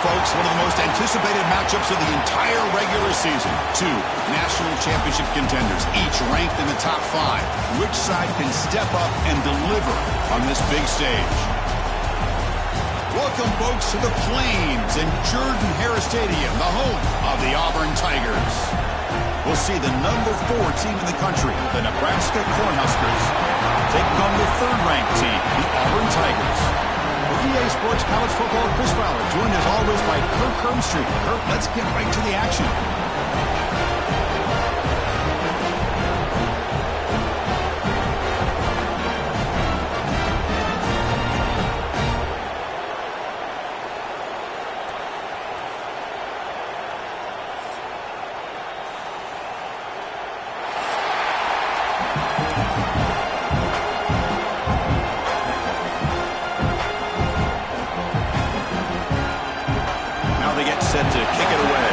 folks, one of the most anticipated matchups of the entire regular season. Two national championship contenders, each ranked in the top 5. Which side can step up and deliver on this big stage? Welcome, folks, to the Plains and Jordan-Hare Stadium, the home of the Auburn Tigers. We'll see the number 4 team in the country, the Nebraska Cornhuskers, taking on the 3rd-ranked team, the Auburn Tigers. For EA Sports College Football, Chris Fowler, joined as always by Kirk Hermstreet. Kirk, let's get right to the action. Set to kick it away.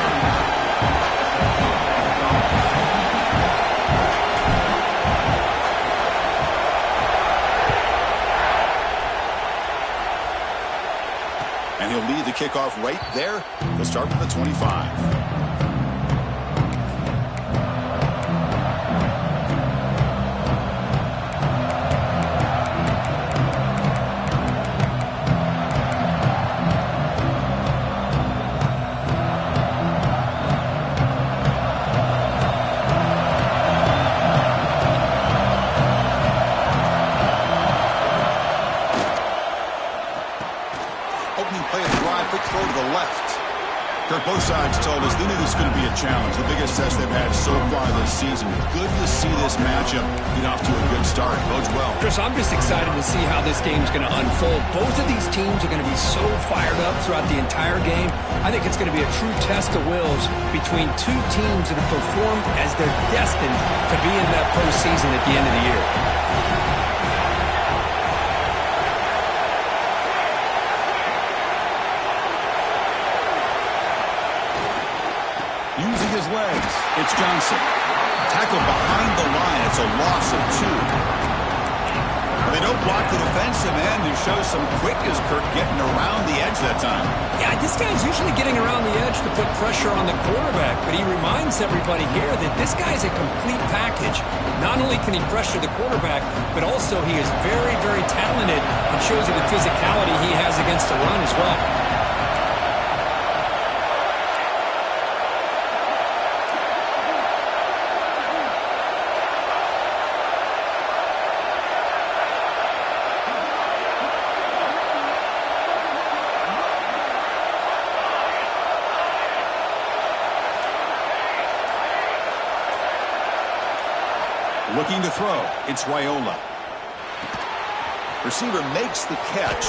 And he'll lead the kickoff right there. He'll start from the 25. Both sides told us they knew this was going to be a challenge, the biggest test they've had so far this season. Good to see this matchup get off to a good start. Bodes well. Chris, I'm just excited to see how this game's going to unfold. Both of these teams are going to be so fired up throughout the entire game. I think it's going to be a true test of wills between two teams that have performed as they're destined to be in that postseason at the end of the year. Using his legs, it's Johnson. Tackled behind the line. It's a loss of 2. They don't block the defensive end and show some quickness, Kirk, getting around the edge that time. Yeah, this guy's usually getting around the edge to put pressure on the quarterback, but he reminds everybody here that this guy's a complete package. Not only can he pressure the quarterback, but also he is very, very talented and shows you the physicality he has against the run as well. Looking to throw, it's Raiola. Receiver makes the catch.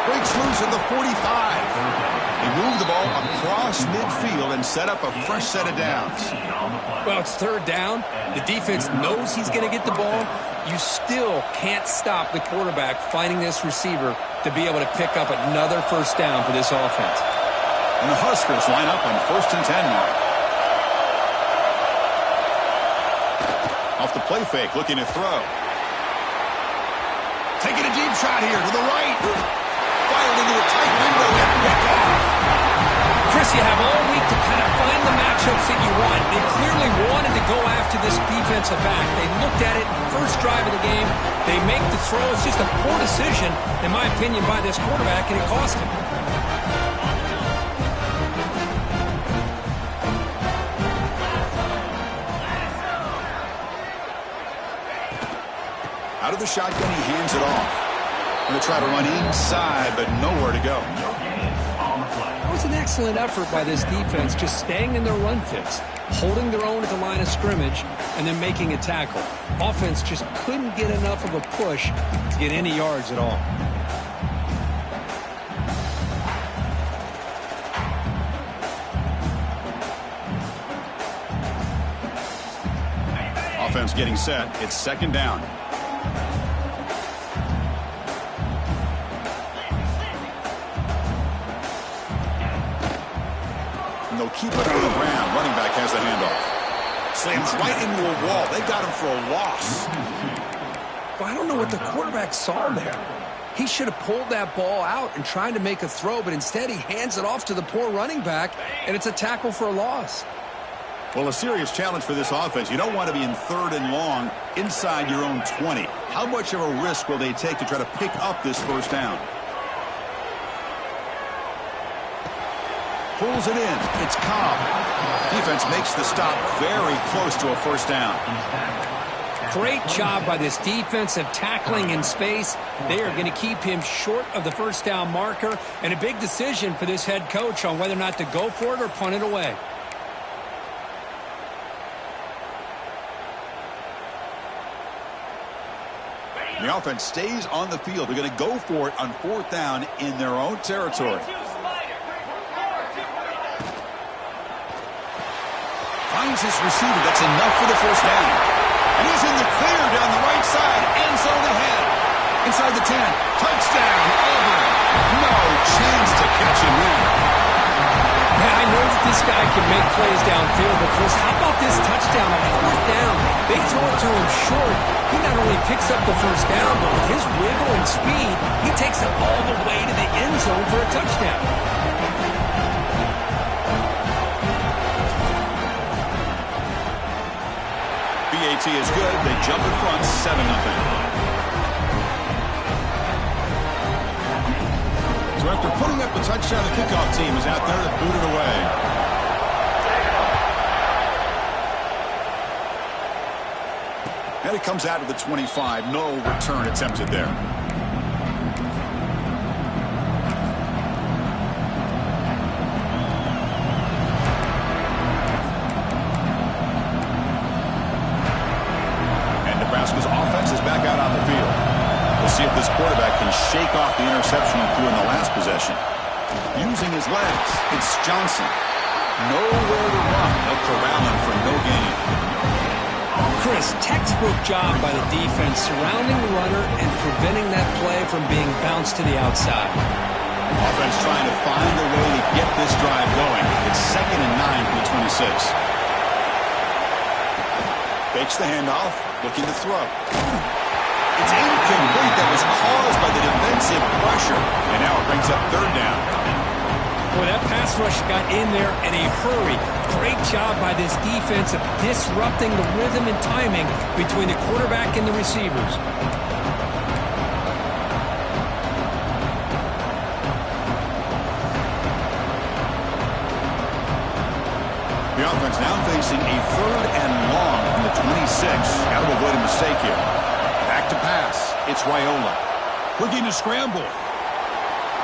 Breaks loose at the 45. They move the ball across midfield and set up a fresh set of downs. Well, it's 3rd down. The defense knows he's going to get the ball. You still can't stop the quarterback finding this receiver to be able to pick up another 1st down for this offense. And the Huskers line up on 1st and 10 now. Off the play fake, looking to throw. Taking a deep shot here to the right. Fired into a tight window and picked off. Chris, you have all week to kind of find the matchups that you want. They clearly wanted to go after this defensive back. They looked at it first drive of the game. They make the throw. It's just a poor decision, in my opinion, by this quarterback, and it cost him. Out of the shotgun, he hands it off. Going to try to run inside, but nowhere to go. That was an excellent effort by this defense, just staying in their run fix, holding their own at the line of scrimmage, and then making a tackle. Offense just couldn't get enough of a push to get any yards at all. Offense getting set. It's 2nd down. And they'll keep it on the ground. Running back has the handoff. Slams right into a wall. They got him for a loss. Well, I don't know what the quarterback saw there. He should have pulled that ball out and tried to make a throw, but instead he hands it off to the poor running back, and it's a tackle for a loss. Well, a serious challenge for this offense. You don't want to be in 3rd and long inside your own 20. How much of a risk will they take to try to pick up this first down? Pulls it in. It's Cobb. Defense makes the stop very close to a first down. Great job by this defensive tackling in space. They are going to keep him short of the first down marker, and a big decision for this head coach on whether or not to go for it or punt it away. The offense stays on the field. They're going to go for it on 4th down in their own territory. Finds his receiver. That's enough for the first down. And he's in the clear down the right side. End zone ahead. Inside the 10. Touchdown, Auburn. No chance to catch him there. Yeah, I know that this guy can make plays downfield, but Chris, how about this touchdown on 4th down? They throw it to him short. He not only picks up the first down, but with his wiggle and speed, he takes it all the way to the end zone for a touchdown. BAT is good. They jump in front, 7-0. So after putting up a touchdown, the kickoff team is out there to boot it away. And it comes out of the 25. No return attempted there. And Nebraska's offense is back out on the field. We'll see if this quarterback can shake off the interception he threw in the last possession. Using his legs, it's Johnson. Nowhere to run. They'll corral him for no gain. Chris, textbook job by the defense surrounding the runner and preventing that play from being bounced to the outside. Offense trying to find a way to get this drive going. It's 2nd and 9 from the 26. Fakes the handoff, looking to throw. It's incomplete. That was caused by the defensive pressure. And now it brings up 3rd down. Boy, that pass rush got in there in a hurry. Great job by this defense of disrupting the rhythm and timing between the quarterback and the receivers. The offense now facing a 3rd and long from the 26. Got to avoid a mistake here. Back to pass. It's Raiola. Looking to scramble.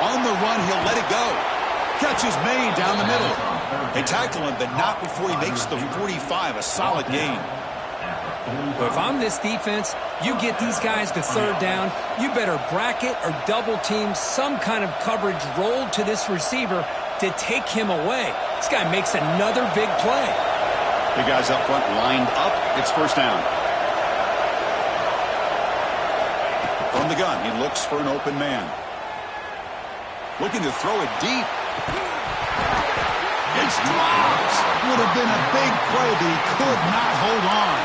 On the run, he'll let it go. Catch is made down the middle. They tackle him, but not before he makes the 45. A solid gain. Well, if I'm this defense, you get these guys to 3rd down, you better bracket or double team some kind of coverage rolled to this receiver to take him away. This guy makes another big play. The guys up front lined up. It's 1st down. From the gun, he looks for an open man. Looking to throw it deep. It's dropped. Would have been a big play, but he could not hold on.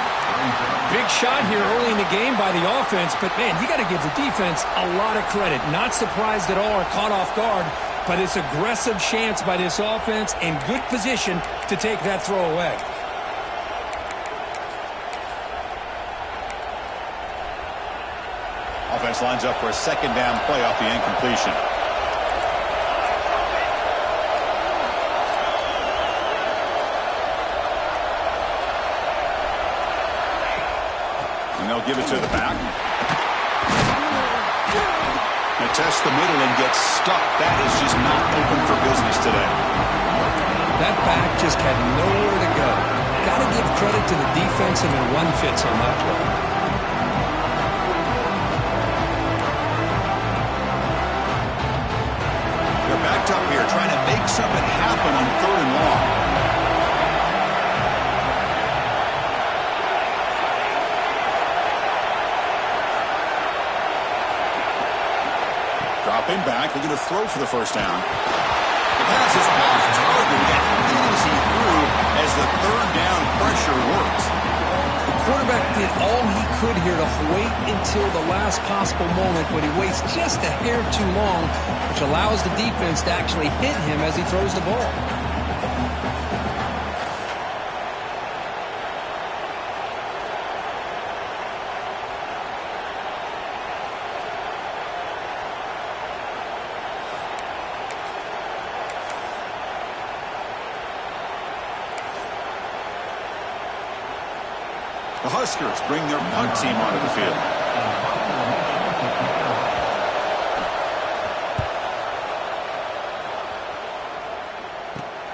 Big shot here early in the game by the offense, but man, you got to give the defense a lot of credit. Not surprised at all or caught off guard by this aggressive chance by this offense in good position to take that throw away. Offense lines up for a 2nd down play off the incompletion. And they'll give it to the back. They test the middle and get stuck. That is just not open for business today. That back just had nowhere to go. Got to give credit to the defense and their run fits on that play. They're backed up here trying to make something happen on 3rd and long. Dropping back, they're going to throw for the first down. The pass is off target. That easy through as the 3rd down pressure works. The quarterback did all he could here to wait until the last possible moment, but he waits just a hair too long, which allows the defense to actually hit him as he throws the ball. The Huskers bring their punt team onto the field.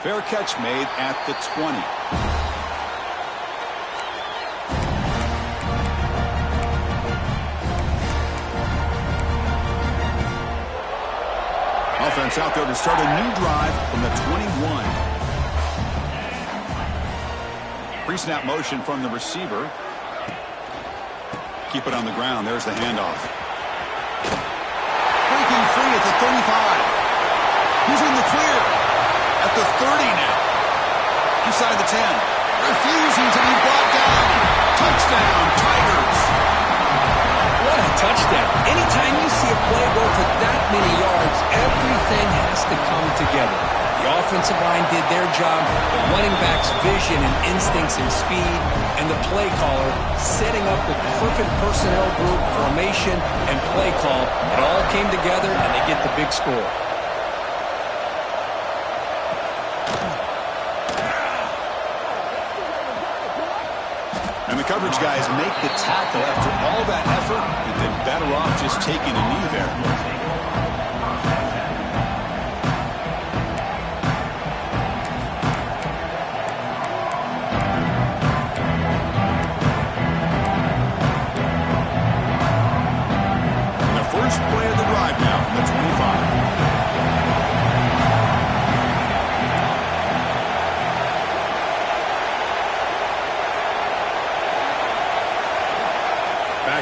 Fair catch made at the 20. Offense out there to start a new drive from the 21. Pre-snap motion from the receiver. Keep it on the ground. There's the handoff. Breaking free at the 35. He's in the clear at the 30 now. Inside the 10. Refusing to be brought down. Touchdown, Tigers. What a touchdown. Anytime you see a play go for that many yards, everything has to come together. The offensive line did their job, the running back's vision and instincts and speed, and the play caller setting up the perfect personnel group, formation, and play call. It all came together, and they get the big score. And the coverage guys make the tackle after all that effort. They're better off just taking a knee there.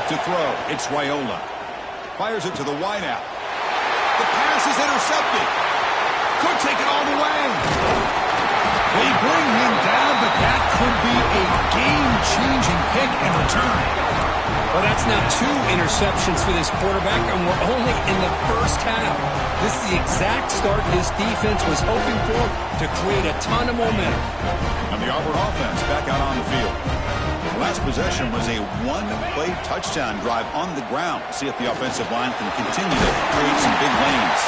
To throw, it's Raiola. Fires it to the wideout. The pass is intercepted. Could take it all the way. They bring him down, but that could be a game-changing pick and return. Well, that's now 2 interceptions for this quarterback, and we're only in the first half. This is the exact start his defense was hoping for to create a ton of momentum. And the Auburn offense back out on the field. Last possession was a one-play touchdown drive on the ground. See if the offensive line can continue to create some big lanes.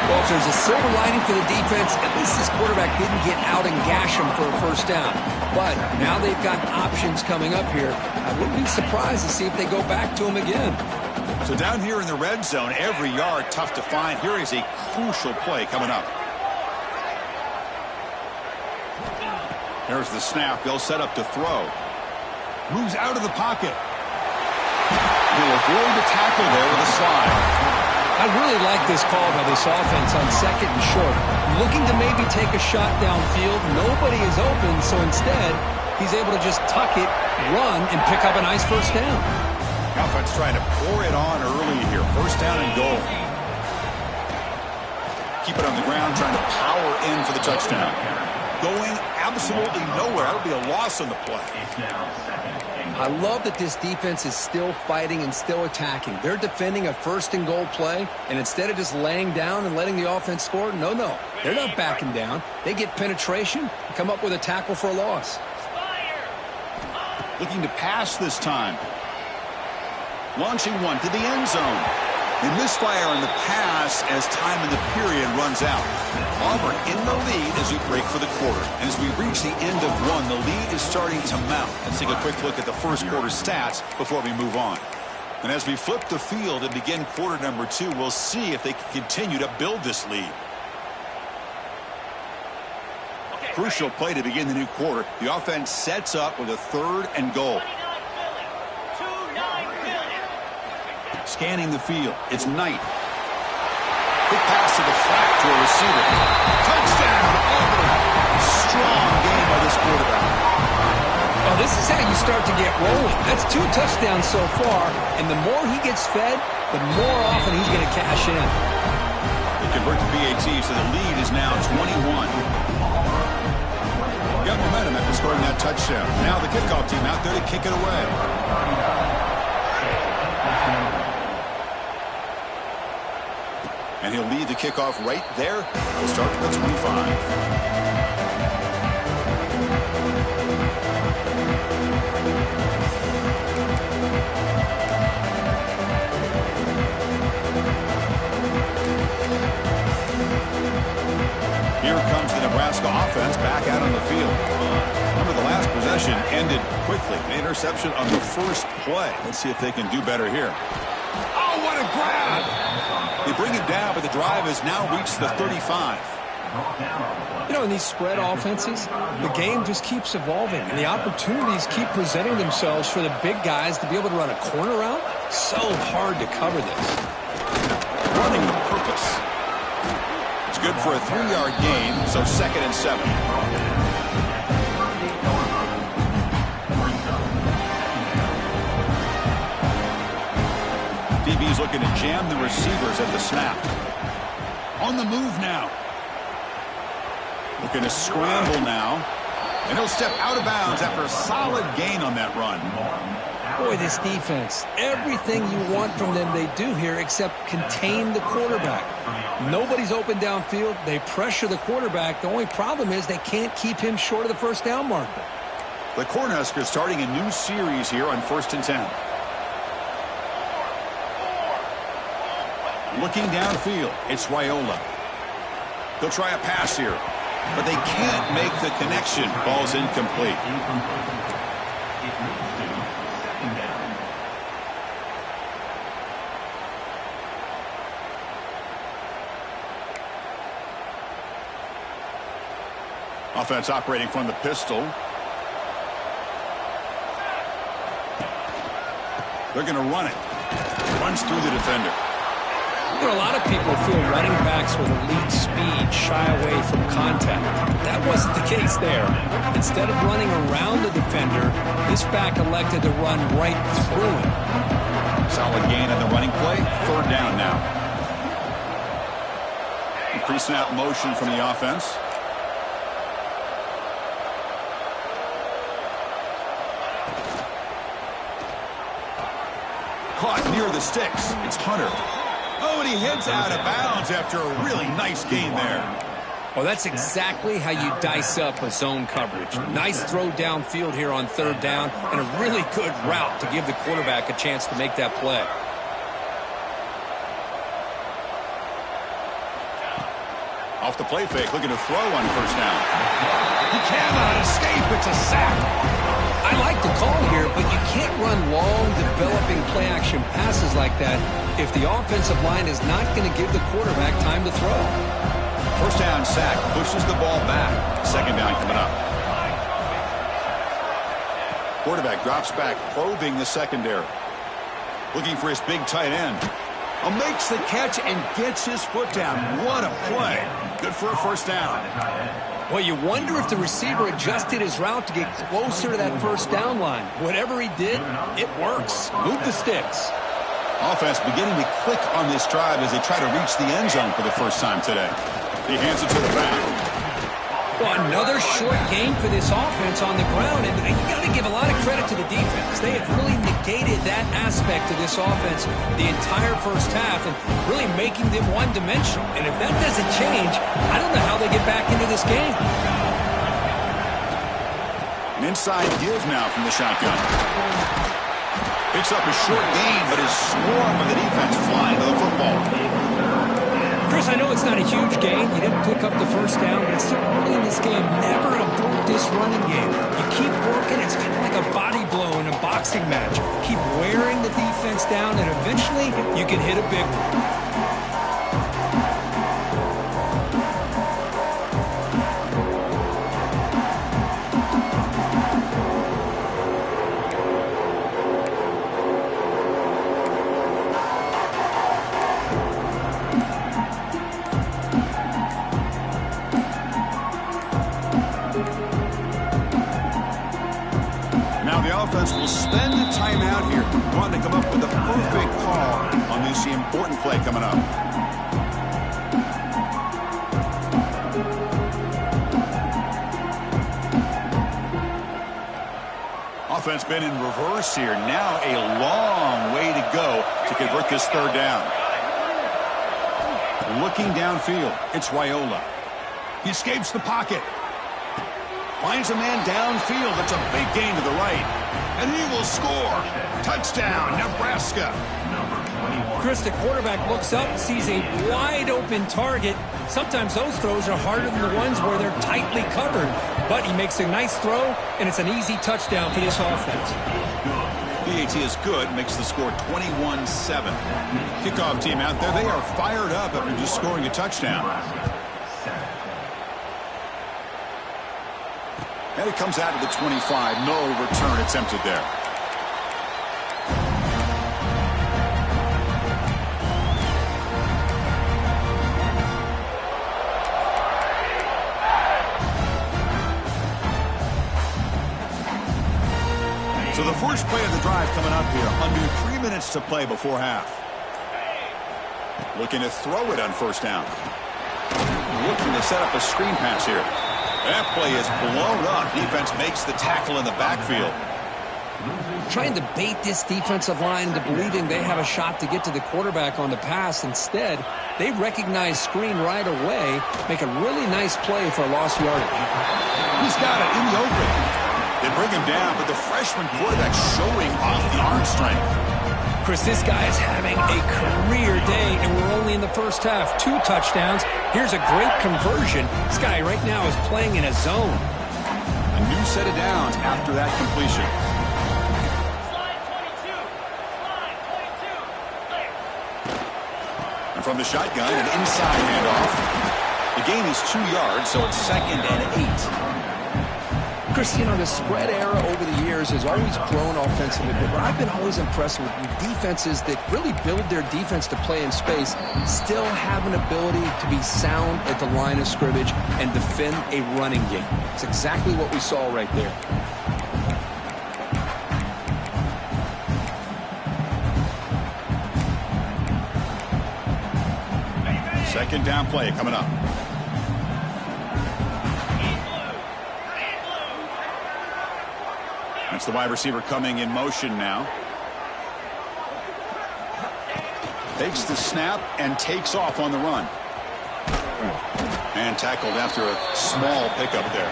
Well, if there's a silver lining for the defense, at least this quarterback didn't get out and gash him for a first down. But now they've got options coming up here. I wouldn't be surprised to see if they go back to him again. So down here in the red zone, every yard tough to find. Here is a crucial play coming up. There's the snap. They'll set up to throw. Moves out of the pocket. He'll avoid the tackle there with a slide. I really like this call by this offense on 2nd and short. Looking to maybe take a shot downfield. Nobody is open, so instead, he's able to just tuck it, run, and pick up a nice first down. The offense trying to pour it on early here. First down and goal. Keep it on the ground, trying to power in for the touchdown. Going absolutely nowhere. That'll be a loss on the play. I love that this defense is still fighting and still attacking. They're defending a 1st and goal play, and instead of just laying down and letting the offense score, no. They're not backing down. They get penetration and come up with a tackle for a loss. Looking to pass this time. Launching one to the end zone. They misfire on the pass as time in the period runs out. Auburn in the lead as we break for the quarter. And as we reach the end of one, the lead is starting to mount. Let's take a quick look at the first quarter stats before we move on. And as we flip the field and begin quarter number 2, we'll see if they can continue to build this lead. Crucial play to begin the new quarter. The offense sets up with a 3rd and goal. Scanning the field. It's Knight. Quick pass to the flat to a receiver. Touchdown, Auburn. Strong game by this quarterback. Oh, this is how you start to get rolling. That's 2 touchdowns so far, and the more he gets fed, the more often he's going to cash in. They convert to PAT, so the lead is now 21. Got momentum after scoring that touchdown. Now the kickoff team out there to kick it away. And he'll lead the kickoff right there. He'll start at the 25. Here comes the Nebraska offense back out on the field. Remember, the last possession ended quickly. An interception on the first play. Let's see if they can do better here. Oh, what a grab! They bring it down, but the drive has now reached the 35. You know, in these spread offenses, the game just keeps evolving, and the opportunities keep presenting themselves for the big guys to be able to run a corner route. So hard to cover this. Running with purpose. It's good for a 3-yard gain, so 2nd and 7. DB's looking to jam the receivers at the snap. On the move now. Looking to scramble now. And he'll step out of bounds after a solid gain on that run. Boy, this defense, everything you want from them they do here except contain the quarterback. Nobody's open downfield. They pressure the quarterback. The only problem is they can't keep him short of the first down marker. The Cornhuskers starting a new series here on 1st and 10. Looking downfield, it's Raiola. They'll try a pass here, but they can't make the connection. Ball's incomplete. Offense operating from the pistol. They're going to run it. Runs through the defender. You know, a lot of people feel running backs with elite speed shy away from contact. That wasn't the case there. Instead of running around the defender, this back elected to run right through him. Solid gain on the running play. 3rd down now. Pre-snap motion from the offense. Caught near the sticks. It's Hunter. Oh, and he heads out of bounds after a really nice gain there. Well, that's exactly how you dice up a zone coverage. Nice throw downfield here on 3rd down, and a really good route to give the quarterback a chance to make that play. Off the play fake, looking to throw on 1st down. He cannot escape. It's a sack. I like the call here, but you can't run long, developing play-action passes like that if the offensive line is not going to give the quarterback time to throw. 1st down sack, pushes the ball back. 2nd down coming up. Quarterback drops back, probing the secondary. Looking for his big tight end. Makes the catch and gets his foot down. What a play. Good for a 1st down. Well, you wonder if the receiver adjusted his route to get closer to that 1st down line. Whatever he did, it works. Move the sticks. Offense beginning to click on this drive as they try to reach the end zone for the first time today. He hands it to the back. Well, another short game for this offense on the ground, and you got to give a lot of credit to the defense. They have really negated that aspect of this offense the entire first half and really making them one-dimensional. And if that doesn't change, I don't know how they get back into this game. An inside give now from the shotgun. Picks up a short gain, but is swarmed by the defense flying to the football. Chris, I know it's not a huge gain. You didn't pick up the 1st down, but it's so early in this game. Never abort this running game. You keep working. It's kind of like a body blow in a boxing match. Keep wearing the defense down, and eventually you can hit a big one. Will spend the timeout here. Want to come up with the perfect call on this important play coming up. Offense been in reverse here. Now a long way to go to convert this 3rd down. Looking downfield, it's Raiola. He escapes the pocket. Finds a man downfield. That's a big gain to the right. And he will score. Touchdown, Nebraska. Chris, the quarterback looks up, sees a wide-open target. Sometimes those throws are harder than the ones where they're tightly covered. But he makes a nice throw, and it's an easy touchdown for this offense. PAT is good, makes the score 21-7. Kickoff team out there, they are fired up after just scoring a touchdown. And it comes out to the 25. No return attempted there. So the first play of the drive coming up here. Under 3 minutes to play before half. Looking to throw it on first down. Looking to set up a screen pass here. That play is blown up. Defense makes the tackle in the backfield. Trying to bait this defensive line into believing they have a shot to get to the quarterback on the pass. Instead, they recognize screen right away, make a really nice play for a lost yardage. He's got it in the open. They bring him down, but the freshman quarterback showing off the arm strength. Chris, this guy is having a career day, and we're only in the first half. 2 touchdowns. Here's a great conversion. This guy right now is playing in a zone. A new set of downs after that completion. And from the shotgun, an inside handoff. The gain is 2 yards, so it's 2nd and 8. Chris, you know, the spread era over the years has always grown offensively, but what I've been always impressed with defenses that really build their defense to play in space still have an ability to be sound at the line of scrimmage and defend a running game. It's exactly what we saw right there. Second down play coming up. That's the wide receiver coming in motion now. Takes the snap and takes off on the run. And tackled after a small pickup there.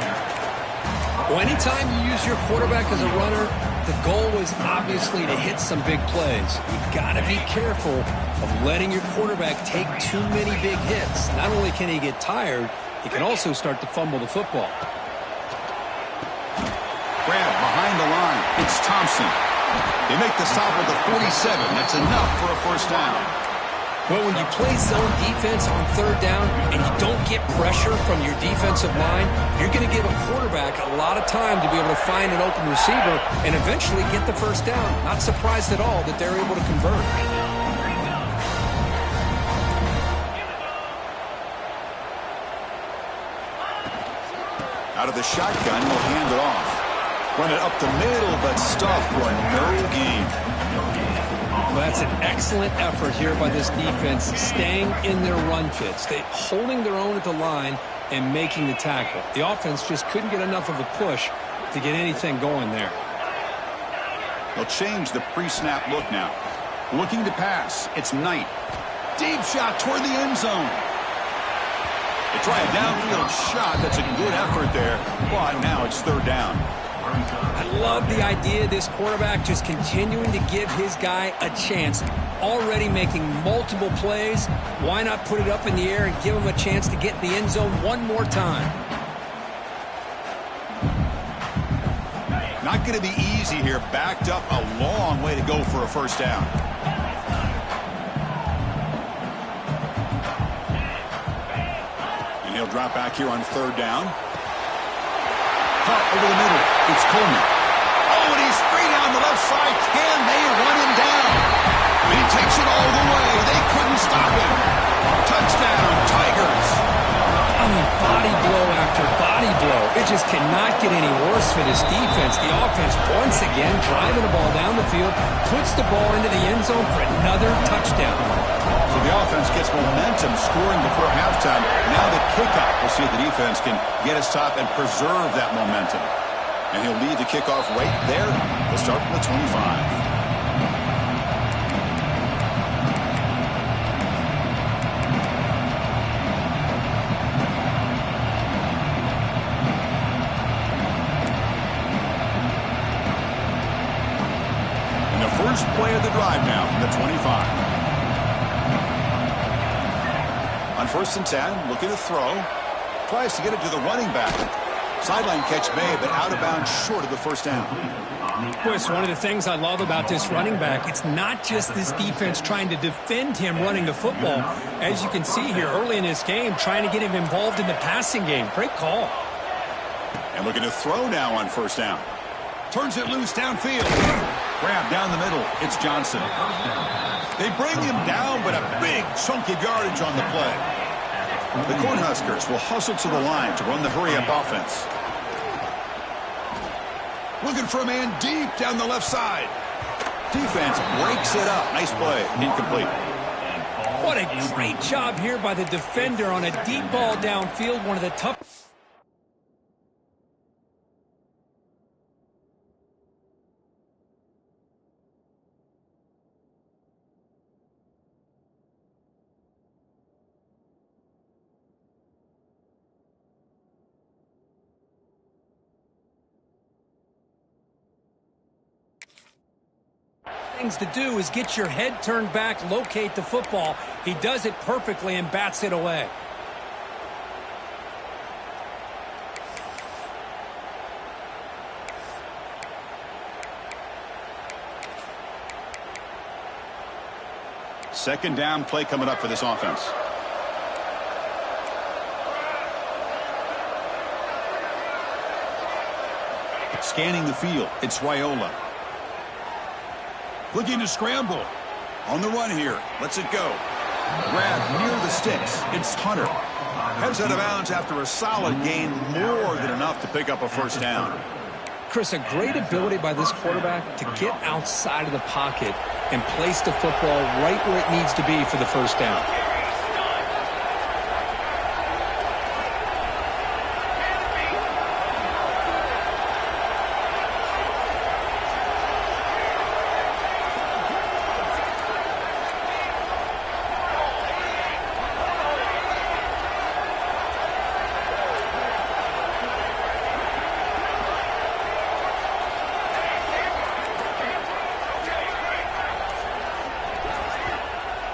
Well, anytime you use your quarterback as a runner, the goal is obviously to hit some big plays. You've got to be careful of letting your quarterback take too many big hits. Not only can he get tired, he can also start to fumble the football. Grab behind the line. It's Thompson. They make the stop at the 47. That's enough for a first down. Well, when you play zone defense on third down and you don't get pressure from your defensive line, you're going to give a quarterback a lot of time to be able to find an open receiver and eventually get the first down. Not surprised at all that they're able to convert. Out of the shotgun, he'll hand it off. Run it up the middle, but stuffed for no gain. Well, that's an excellent effort here by this defense, staying in their run fits. They're holding their own at the line and making the tackle. The offense just couldn't get enough of a push to get anything going there. They'll change the pre-snap look now. Looking to pass. It's Knight. Deep shot toward the end zone. They try a downfield shot. That's a good effort there, but now it's third down. I love the idea of this quarterback just continuing to give his guy a chance. Already making multiple plays. Why not put it up in the air and give him a chance to get in the end zone one more time? Not going to be easy here. Backed up a long way to go for a first down. And he'll drop back here on third down. Caught over the middle. It's Coleman. Oh, and he's free down the left side. Can they run him down? He takes it all the way. They couldn't stop him. Touchdown, Tigers. I mean, body blow after body blow. It just cannot get any worse for this defense. The offense, once again, driving the ball down the field, puts the ball into the end zone for another touchdown. So the offense gets momentum, scoring before halftime. Now the kickoff. We'll see if the defense can get a stop and preserve that momentum. And he'll lead the kickoff right there. We'll start from the 25. First play of the drive now from the 25. On 1st and 10, looking to throw. Tries to get it to the running back. Sideline catch made, but out of bounds short of the first down. Chris, one of the things I love about this running back, it's not just this defense trying to defend him running the football. As you can see here early in this game, trying to get him involved in the passing game. Great call. And looking to throw now on 1st down. Turns it loose downfield. Grab down the middle. It's Johnson. They bring him down, but a big chunk of yardage on the play. The Cornhuskers will hustle to the line to run the hurry-up offense. Looking for a man deep down the left side. Defense breaks it up. Nice play. Incomplete. What a great job here by the defender on a deep ball downfield. One of the tough. Things to do is get your head turned back, locate the football. He does it perfectly and bats it away. Second down play coming up for this offense. Scanning the field, it's Raiola. Looking to scramble. On the run here. Lets it go. Grab near the sticks. It's Hunter. Heads out of bounds after a solid gain, more than enough to pick up a first down. Chris, a great ability by this quarterback to get outside of the pocket and place the football right where it needs to be for the first down.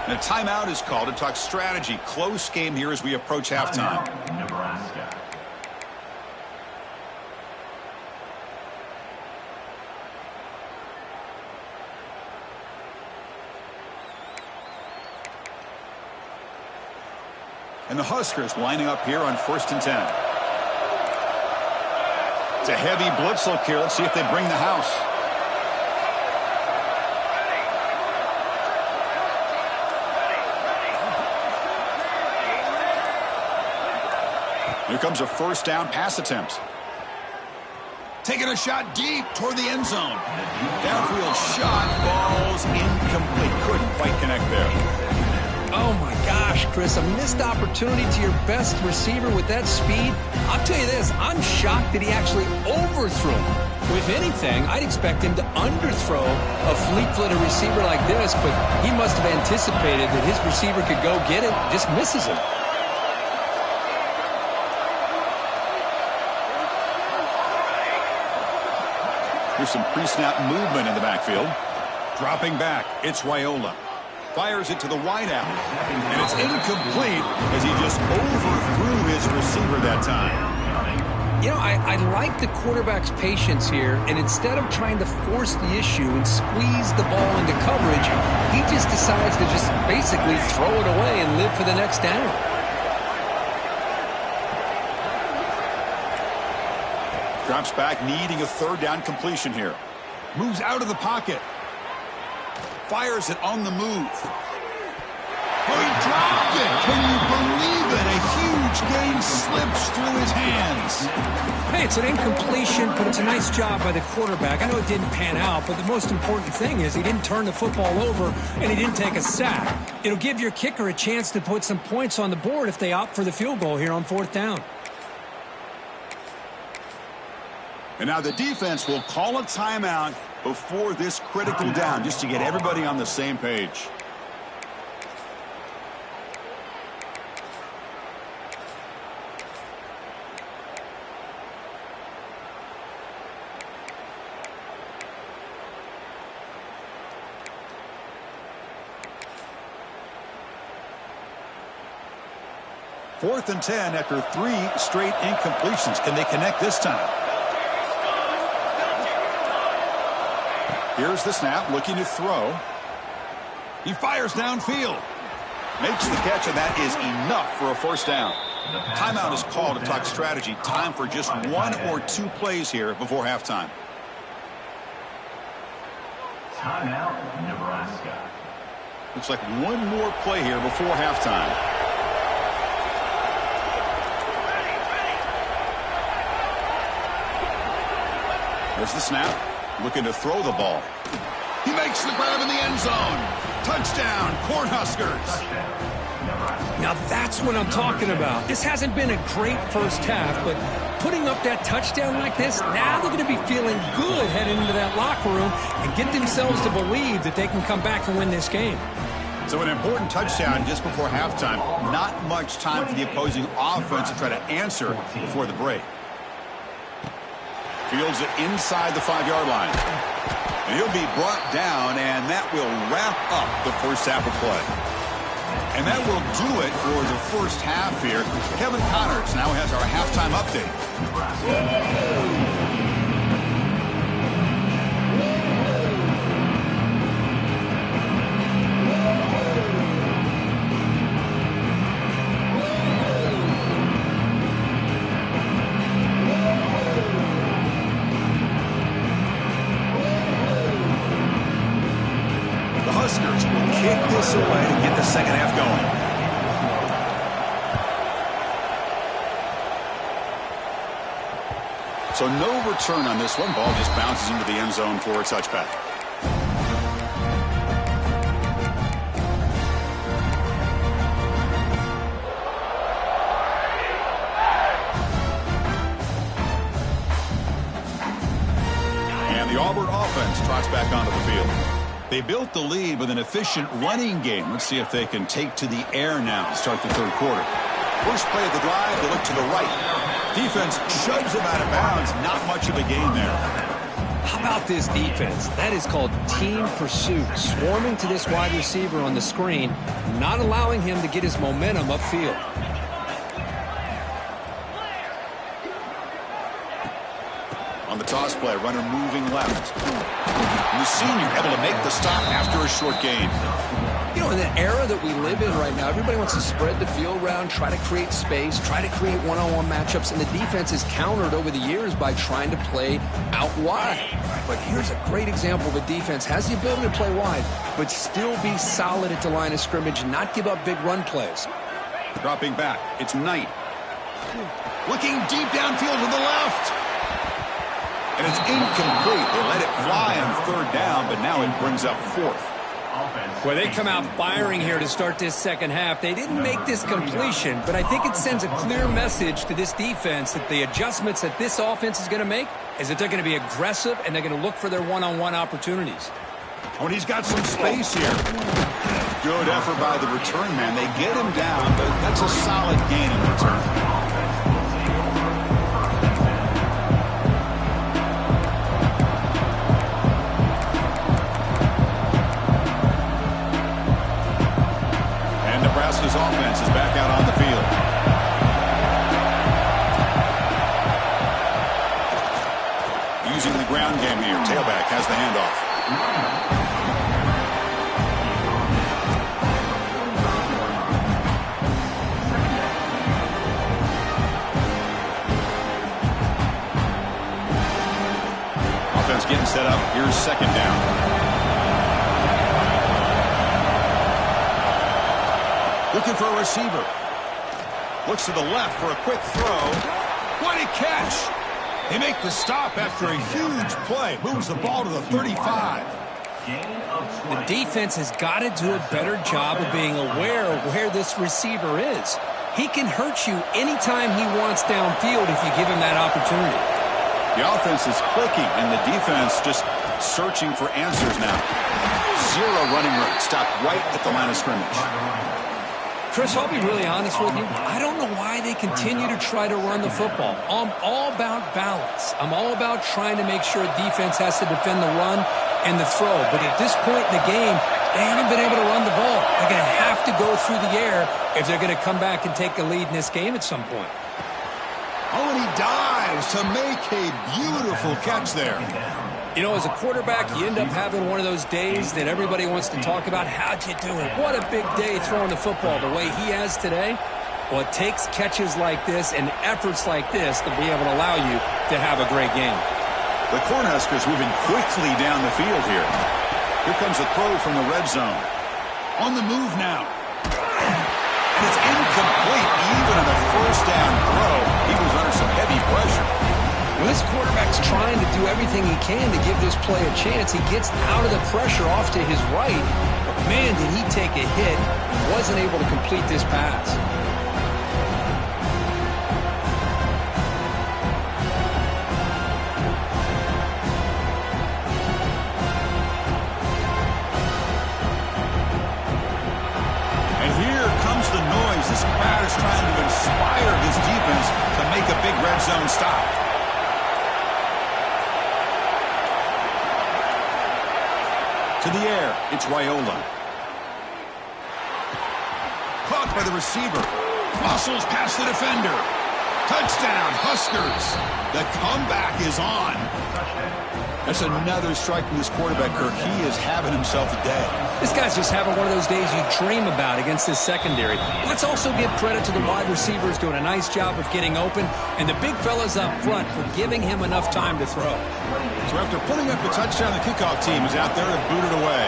And a timeout is called to talk strategy. Close game here as we approach halftime. Nebraska. And the Huskers lining up here on 1st and 10. It's a heavy blitz look here. Let's see if they bring the house. Here comes a first down pass attempt. Taking a shot deep toward the end zone. Downfield shot falls incomplete. Couldn't quite connect there. Oh my gosh, Chris, a missed opportunity to your best receiver with that speed. I'll tell you this, I'm shocked that he actually overthrew him. If anything, I'd expect him to underthrow a fleet-footed receiver like this, but he must have anticipated that his receiver could go get it, just misses him. Here's some pre-snap movement in the backfield. Dropping back, it's Raiola. Fires it to the wideout. And it's incomplete as he just overthrew his receiver that time. You know, I like the quarterback's patience here, and instead of trying to force the issue and squeeze the ball into coverage, he just decides to just basically throw it away and live for the next down. Drops back, needing a third down completion here. Moves out of the pocket. Fires it on the move. Oh, he dropped it. Can you believe it? A huge gain slips through his hands. Hey, it's an incompletion, but it's a nice job by the quarterback. I know it didn't pan out, but the most important thing is he didn't turn the football over and he didn't take a sack. It'll give your kicker a chance to put some points on the board if they opt for the field goal here on 4th down. And now the defense will call a timeout before this critical down, just to get everybody on the same page. 4th and 10 after 3 straight incompletions. Can they connect this time? Here's the snap, looking to throw. He fires downfield. Makes the catch, and that is enough for a first down. Timeout is called to talk strategy. Time for just 1 or 2 plays here before halftime. Timeout, Nebraska. Looks like 1 more play here before halftime. There's the snap. Looking to throw the ball. He makes the grab in the end zone. Touchdown, Cornhuskers. Now that's what I'm talking about. This hasn't been a great first half, but putting up that touchdown like this, now they're going to be feeling good heading into that locker room and get themselves to believe that they can come back and win this game. So an important touchdown just before halftime. Not much time for the opposing offense to try to answer before the break. Fields it inside the 5-yard line. And he'll be brought down, and that will wrap up the first half of play. And that will do it for the first half here. Kevin Connors now has our halftime update. Huskers will kick this away to get the second half going. So no return on this one. Ball just bounces into the end zone for a touchback. And the Auburn offense trots back onto the field. They built the lead with an efficient running game. Let's see if they can take to the air now to start the third quarter. First play of the drive, they look to the right. Defense shoves him out of bounds. Not much of a gain there. How about this defense? That is called team pursuit. Swarming to this wide receiver on the screen, not allowing him to get his momentum upfield. On the toss play, runner moving left. And the senior able to make the stop after a short gain. You know, in the era that we live in right now, everybody wants to spread the field around, try to create space, try to create one-on-one matchups, and the defense is countered over the years by trying to play out wide. But here's a great example of a defense has the ability to play wide, but still be solid at the line of scrimmage and not give up big run plays. Dropping back, it's Knight. Looking deep downfield to the left. And it's incomplete. They let it fly on third down, but now it brings up fourth. Well, they come out firing here to start this second half. They didn't make this completion, but I think it sends a clear message to this defense that the adjustments that this offense is going to make is that they're going to be aggressive and they're going to look for their one-on-one opportunities. When he's got some space here. Good effort by the return man. They get him down, but that's a solid gain in return. Nebraska's offense is back out on the field. Using the ground game here. Tailback has the handoff. Offense getting set up. Here's second down. Looking for a receiver. Looks to the left for a quick throw. What a catch! They make the stop after a huge play. Moves the ball to the 35. The defense has got to do a better job of being aware of where this receiver is. He can hurt you anytime he wants downfield if you give him that opportunity. The offense is clicking, and the defense just searching for answers now. Zero running room. Stopped right at the line of scrimmage. Chris, I'll be really honest with you. I don't know why they continue to try to run the football. I'm all about balance. I'm all about trying to make sure defense has to defend the run and the throw. But at this point in the game, They haven't been able to run the ball. They're going to have to go through the air if they're going to come back and take a lead in this game at some point. Oh, and he dives to make a beautiful catch there. You know, as a quarterback, you end up having one of those days that everybody wants to talk about. How'd you do it? What a big day throwing the football the way he has today. Well, it takes catches like this and efforts like this to be able to allow you to have a great game. The Cornhuskers moving quickly down the field here. Here comes a throw from the red zone. On the move now. And it's incomplete even on the first down throw. He was under some heavy pressure. Well, this quarterback's trying to do everything he can to give this play a chance. He gets out of the pressure off to his right. But, man, did he take a hit and wasn't able to complete this pass. This crowd is trying to inspire this defense to make a big red zone stop. To the air, it's Raiola. Caught by the receiver. Muscles past the defender. Touchdown, Huskers. The comeback is on. That's another strike from this quarterback, Kirk. He is having himself a day. This guy's just having one of those days you dream about against this secondary. Let's also give credit to the wide receivers doing a nice job of getting open, and the big fellas up front for giving him enough time to throw. So after putting up a touchdown, the kickoff team is out there to boot it away.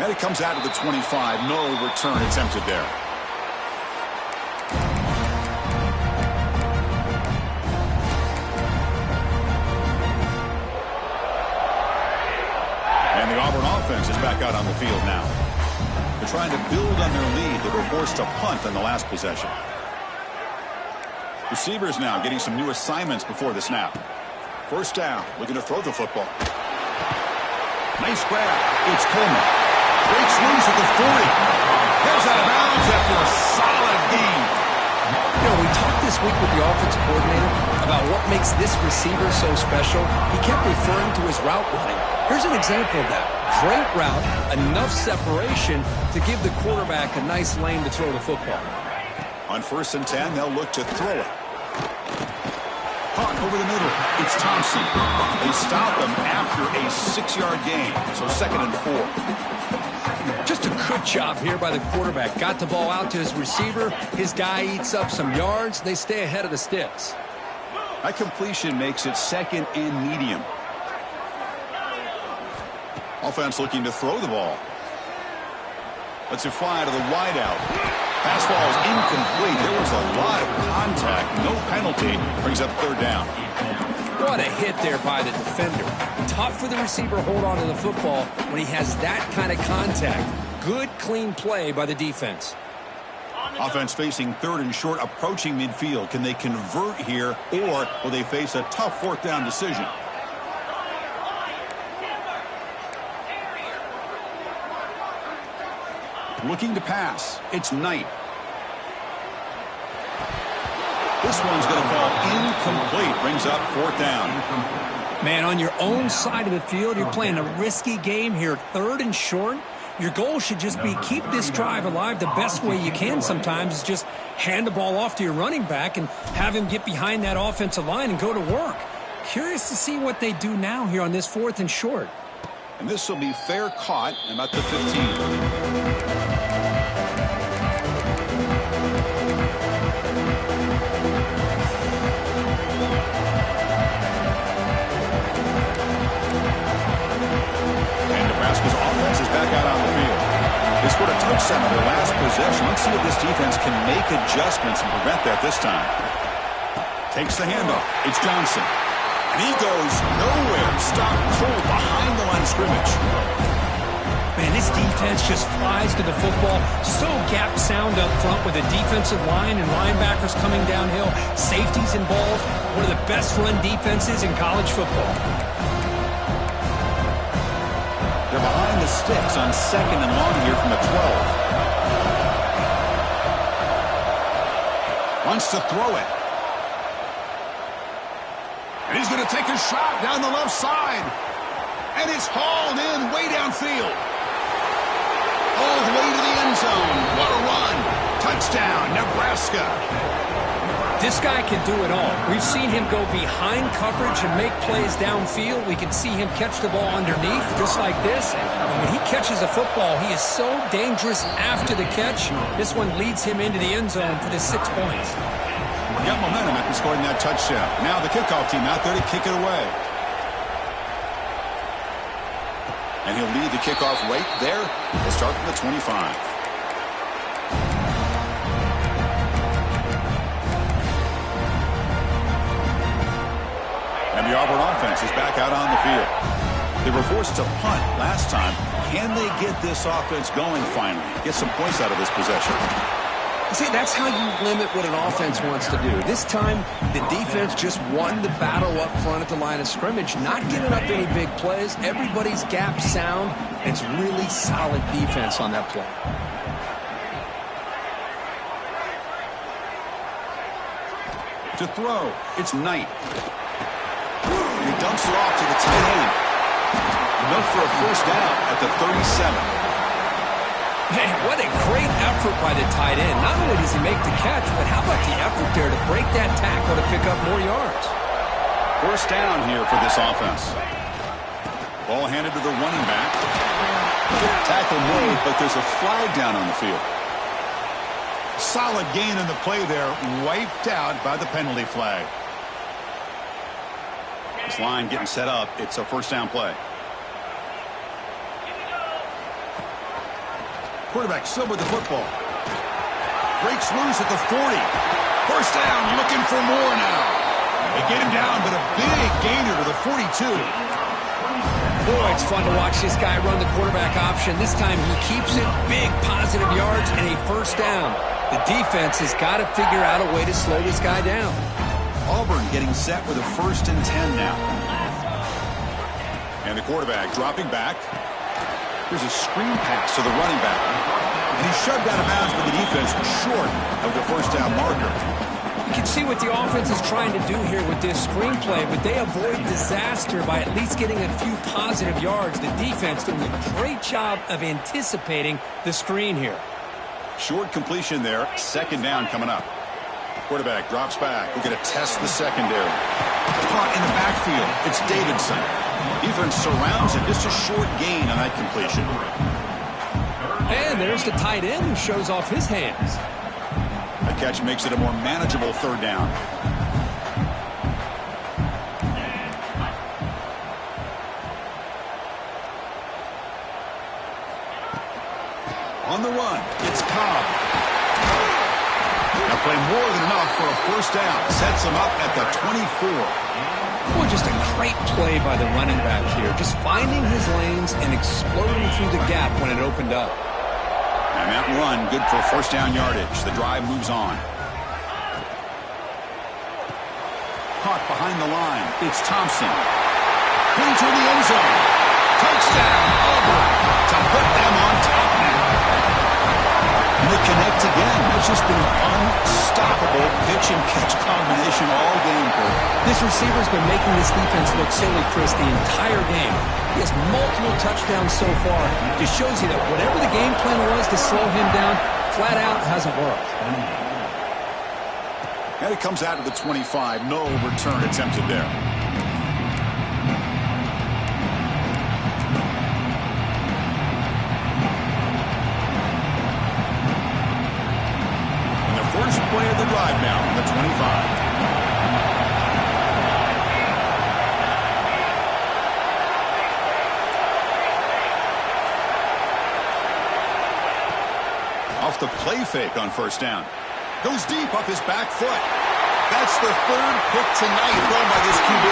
And it comes out to the 25. No return attempted there. And the Auburn offense is back out on the field now. They're trying to build on their lead. They were forced to punt on the last possession. Receivers now getting some new assignments before the snap. First down, looking to throw the football. Nice grab. It's Coleman. Breaks loose at the 40. Heads out of bounds after a solid gain. You know, we talked this week with the offensive coordinator about what makes this receiver so special. He kept referring to his route running. Here's an example of that. Great route, enough separation to give the quarterback a nice lane to throw the football. On 1st and 10, they'll look to throw it. Hawk over the middle. It's Thompson. They stop him after a 6-yard gain. So 2nd and 4. Just a good job here by the quarterback. Got the ball out to his receiver. His guy eats up some yards. They stay ahead of the sticks. That completion makes it 2nd and medium. Offense looking to throw the ball. Lets it fly to the wideout. Pass ball is incomplete. There was a lot of contact. No penalty. Brings up 3rd down. What a hit there by the defender. Tough for the receiver to hold on to the football when he has that kind of contact. Good, clean play by the defense. Offense facing 3rd and short, approaching midfield. Can they convert here, or will they face a tough 4th down decision? Looking to pass. It's Knight. This one's going to fall incomplete. Brings up 4th down. Man, on your own side of the field, you're playing a risky game here. 3rd and short. Your goal should just be keep this drive alive the best way you can sometimes is just hand the ball off to your running back and have him get behind that offensive line and go to work. Curious to see what they do now here on this 4th and short. And this will be fair caught about the 15. They scored a touchdown on their last possession. Let's see if this defense can make adjustments and prevent that this time. Takes the handoff. It's Johnson. And he goes nowhere. Stopped cold behind the line of scrimmage. Man, this defense just flies to the football. So gap sound up front with a defensive line and linebackers coming downhill. Safeties involved. One of the best run defenses in college football. They're behind the sticks on 2nd and long here from the 12. Wants to throw it. And he's going to take a shot down the left side. And it's hauled in way downfield. All the way to the end zone. What a run. Touchdown, Nebraska. This guy can do it all. We've seen him go behind coverage and make plays downfield. We can see him catch the ball underneath, just like this. And when he catches a football, he is so dangerous after the catch. This one leads him into the end zone for the 6 points. Got momentum after scoring that touchdown. Now the kickoff team out there to kick it away. And he'll lead the kickoff right there. We'll start from the 25. And the Auburn offense is back out on the field. They were forced to punt last time. Can they get this offense going finally? Get some points out of this possession. See, that's how you limit what an offense wants to do. This time, the defense just won the battle up front at the line of scrimmage, not giving up any big plays. Everybody's gap sound. It's really solid defense on that play. To throw, it's Knight. He dumps it off to the tight end. Enough for a first down at the 37. Man, what a great effort by the tight end. Not only does he make the catch, but how about the effort there to break that tackle to pick up more yards? First down here for this offense. Ball handed to the running back. Tackle made, but there's a flag down on the field. Solid gain in the play there, wiped out by the penalty flag. This line getting set up. It's a first down play. Quarterback still with the football. Breaks loose at the 40. First down, looking for more now. They get him down, but a big gainer to the 42. Boy, it's fun to watch this guy run the quarterback option. This time he keeps it, big positive yards, and a first down. The defense has got to figure out a way to slow this guy down. Auburn getting set with a 1st and 10 now. And the quarterback dropping back. Here's a screen pass to the running back. And he's shoved out of bounds by the defense short of the first down marker. You can see what the offense is trying to do here with this screenplay, but they avoid disaster by at least getting a few positive yards. The defense doing a great job of anticipating the screen here. Short completion there. Second down coming up. Quarterback drops back. We're going to test the secondary. Caught in the backfield. It's Davidson. Defense surrounds it. Just a short gain on that completion. And there's the tight end who shows off his hands. The catch makes it a more manageable third down. On the run, it's Cobb. Now play more than enough for a first down. Sets him up at the 24. Boy, just a great play by the running back here. Just finding his lanes and exploding through the gap when it opened up. And that run, good for first down yardage. The drive moves on. Caught behind the line. It's Thompson. Into the end zone. Touchdown, Auburn, to put them on top now. And they connect again. That's just been an unstoppable pitch and catch combination all game. This receiver's been making this defense look silly, Chris, the entire game. He has multiple touchdowns so far. Just shows you that whatever the game plan was to slow him down, flat out hasn't worked. And it comes out of the 25. No return attempted there. First play of the drive now from the 25. Off the play fake on first down. Goes deep off his back foot. That's the third pick tonight thrown by this QB.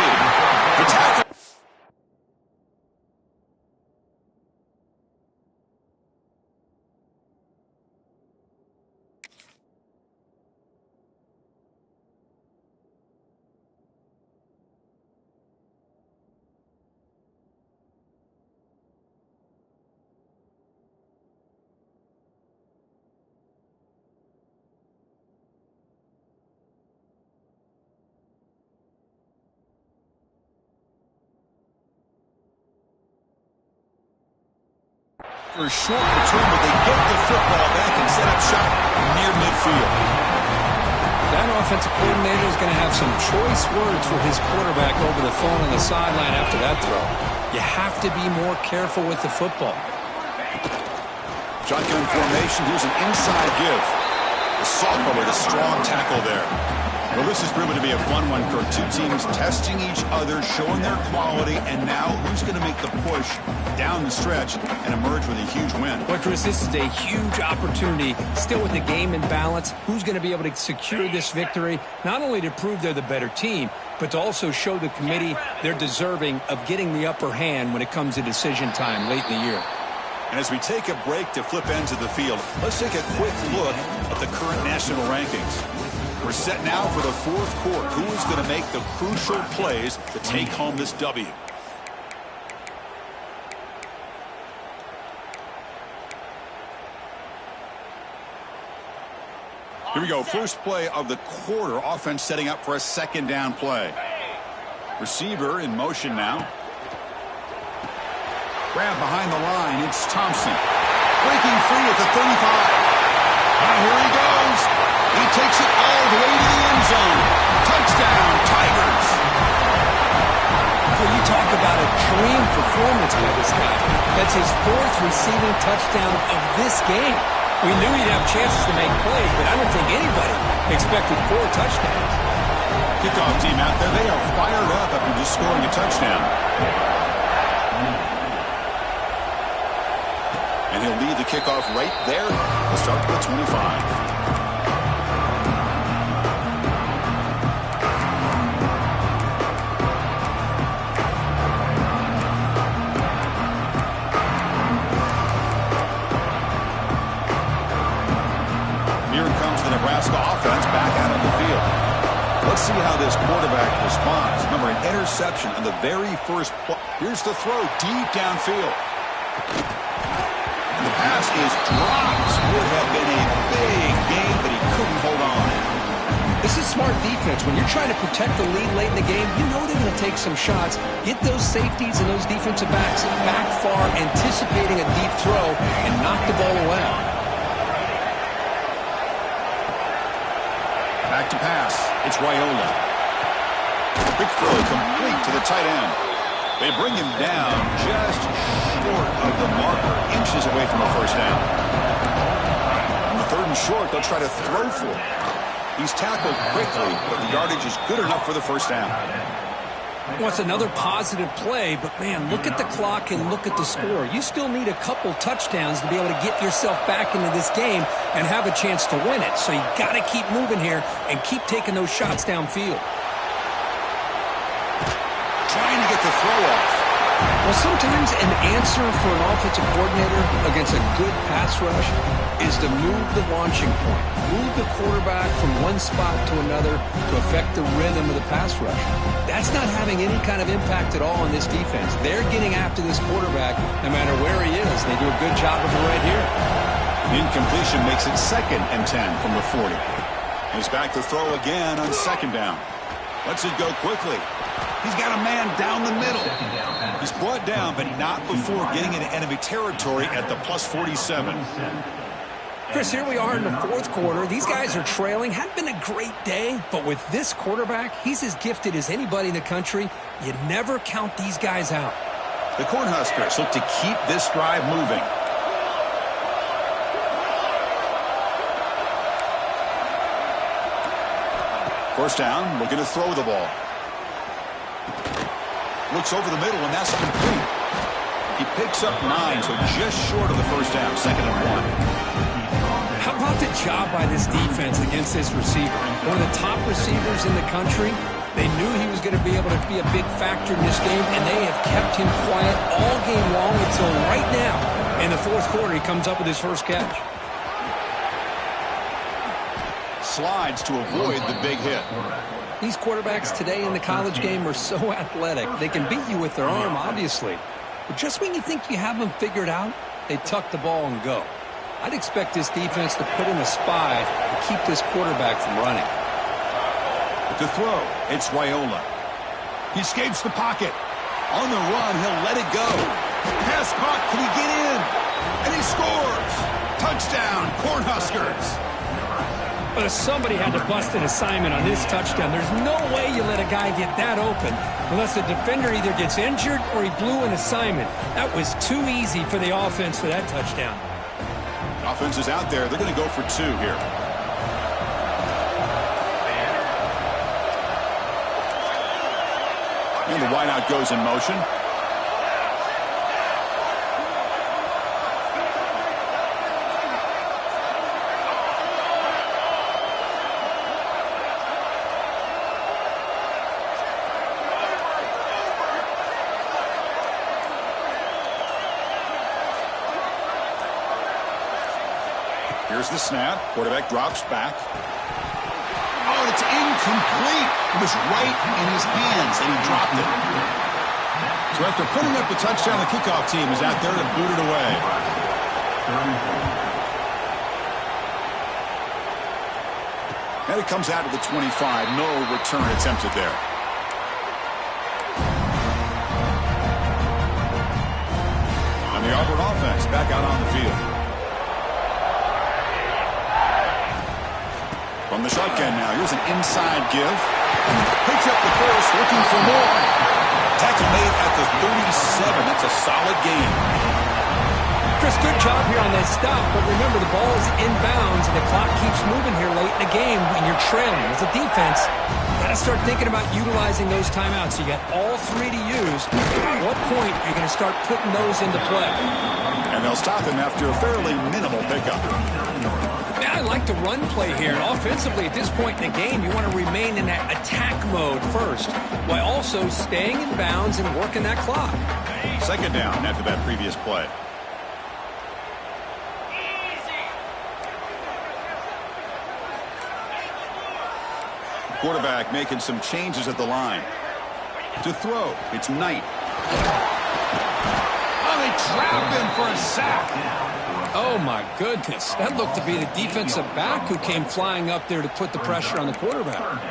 The tackle. For a short return, but they get the football back and set up shop near midfield. That offensive coordinator is going to have some choice words for his quarterback over the phone on the sideline after that throw. You have to be more careful with the football. Shotgun formation. Here's an inside give. The sophomore with a strong tackle there. Well, this has proven to be a fun one, Kirk. Two teams testing each other, showing their quality, and now who's going to make the push down the stretch and emerge with a huge win? Well, Chris, this is a huge opportunity, still with the game in balance. Who's going to be able to secure this victory, not only to prove they're the better team, but to also show the committee they're deserving of getting the upper hand when it comes to decision time late in the year. And as we take a break to flip ends of the field, let's take a quick look at the current national rankings. We're set now for the fourth quarter. Who is going to make the crucial plays to take home this W? Here we go. First play of the quarter. Offense setting up for a second down play. Receiver in motion now. Grab behind the line. It's Thompson. Breaking free at the 35. Now here he goes. He takes it all the way to the end zone. Touchdown, Tigers. Well, you talk about a dream performance by this guy. That's his fourth receiving touchdown of this game. We knew he'd have chances to make plays, but I don't think anybody expected 4 touchdowns. Kickoff team out there. They are fired up after just scoring a touchdown. And he'll lead the kickoff right there. We'll start to the 25. Nebraska offense back out on the field. Let's see how this quarterback responds. Remember, an interception on the very first play. Here's the throw deep downfield. And the pass is dropped. Would have been a big game, but he couldn't hold on. This is smart defense. When you're trying to protect the lead late in the game, you know they're going to take some shots. Get those safeties and those defensive backs back far, anticipating a deep throw, and knock the ball away. Back to pass. It's Raiola. Quick throw complete to the tight end. They bring him down just short of the marker, inches away from the first down. On the third and short, they'll try to throw for it. He's tackled quickly, but the yardage is good enough for the first down. Well, it's another positive play, but, man, look at the clock and look at the score. You still need a couple touchdowns to be able to get yourself back into this game and have a chance to win it. So you got to keep moving here and keep taking those shots downfield. Trying to get the throw off. Well, sometimes an answer for an offensive coordinator against a good pass rush is to move the launching point, move the quarterback from one spot to another to affect the rhythm of the pass rush. That's not having any kind of impact at all on this defense. They're getting after this quarterback no matter where he is. They do a good job of it right here. The incompletion makes it 2nd and 10 from the 40. He's back to throw again on second down. Lets it go quickly. He's got a man down the middle. He's brought down, but not before getting into enemy territory at the plus 47. Chris, here we are in the fourth quarter. These guys are trailing. Hadn't been a great day, but with this quarterback, he's as gifted as anybody in the country. You never count these guys out. The Cornhuskers look to keep this drive moving. First down, looking to throw the ball. Looks over the middle, and that's complete. He picks up 9, so just short of the first down, 2nd and 1. How about the job by this defense against this receiver? One of the top receivers in the country. They knew he was going to be able to be a big factor in this game, and they have kept him quiet all game long until right now. In the fourth quarter, he comes up with his first catch. Slides to avoid the big hit. These quarterbacks today in the college game are so athletic. They can beat you with their arm, obviously. But just when you think you have them figured out, they tuck the ball and go. I'd expect this defense to put in a spy to keep this quarterback from running. To throw, it's Raiola. He escapes the pocket. On the run, he'll let it go. Pass caught. Can he get in? And he scores! Touchdown, Cornhuskers! Somebody had to bust an assignment on this touchdown. There's no way you let a guy get that open unless the defender either gets injured or he blew an assignment. That was too easy for the offense for that touchdown. Offense is out there. They're going to go for 2 here. And the wideout goes in motion. Here's the snap. Quarterback drops back. Oh, it's incomplete. It was right in his hands, and he dropped it. So after putting up the touchdown, the kickoff team is out there to boot it away. And it comes out of the 25. No return attempted there. And the Auburn offense back out on the field. From the shotgun now, here's an inside give. Picks up the first, looking for more. Tackle made at the 37. That's a solid gain. Chris, good job here on that stop, but remember the ball is inbounds and the clock keeps moving here late in the game when you're trailing. As a defense, you got to start thinking about utilizing those timeouts. You got all 3 to use. At what point are you going to start putting those into play? And they'll stop him after a fairly minimal pickup. I like the run play here. And offensively, at this point in the game, you want to remain in that attack mode first, while also staying in bounds and working that clock. Second down after that previous play. Quarterback making some changes at the line. To throw, it's Knight. Oh, they trap him for a sack. Oh, my goodness. That looked to be the defensive back who came flying up there to put the pressure on the quarterback.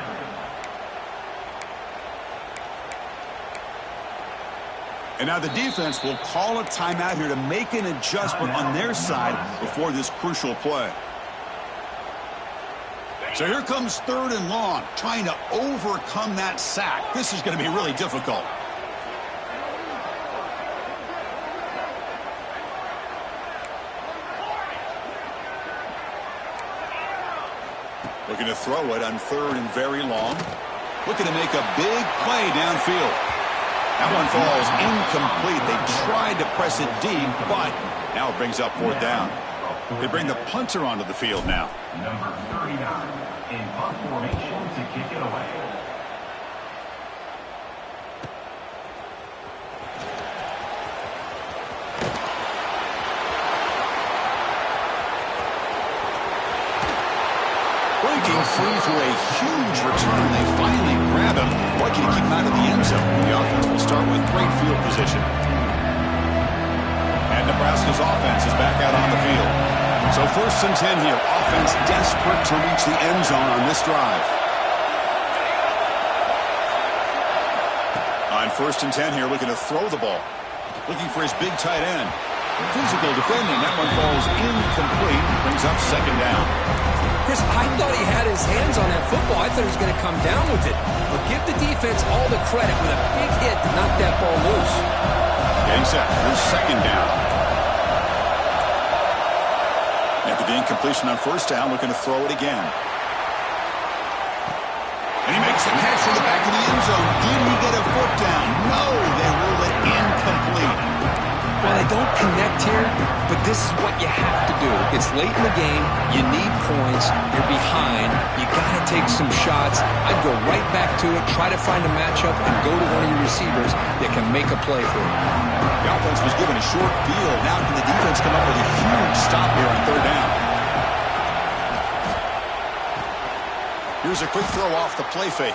And now the defense will call a timeout here to make an adjustment on their side before this crucial play. So here comes 3rd and long, trying to overcome that sack. This is going to be really difficult. Looking to throw it on 3rd and very long. Looking to make a big play downfield. That one falls incomplete. They tried to press it deep, but now it brings up 4th down. They bring the punter onto the field now. Number 39 in punt formation to kick it away. Breaking free for a huge return. They finally grab him. Lucky to keep him out of the end zone. The offense will start with great field position. And Nebraska's offense is back out on the field. So 1st and 10 here. Offense desperate to reach the end zone on this drive. On 1st and 10 here, looking to throw the ball. Looking for his big tight end. Physical defending. That one falls incomplete. Brings up 2nd down. Chris, I thought he had his hands on that football. I thought he was going to come down with it. But give the defense all the credit with a big hit to knock that ball loose. Getting set. Here's 2nd down. After the incompletion on 1st down, looking to throw it again. And he makes the catch in the back of the end zone. Did he get a foot down? No, they rule it incomplete. Well, they don't connect here, but this is what you have to do. It's late in the game. You need points. You're behind. You got to take some shots. I'd go right back to it, try to find a matchup, and go to one of your receivers that can make a play for you. The offense was given a short field. Now can the defense come up with a huge stop here on 3rd down? Here's a quick throw off the play fake.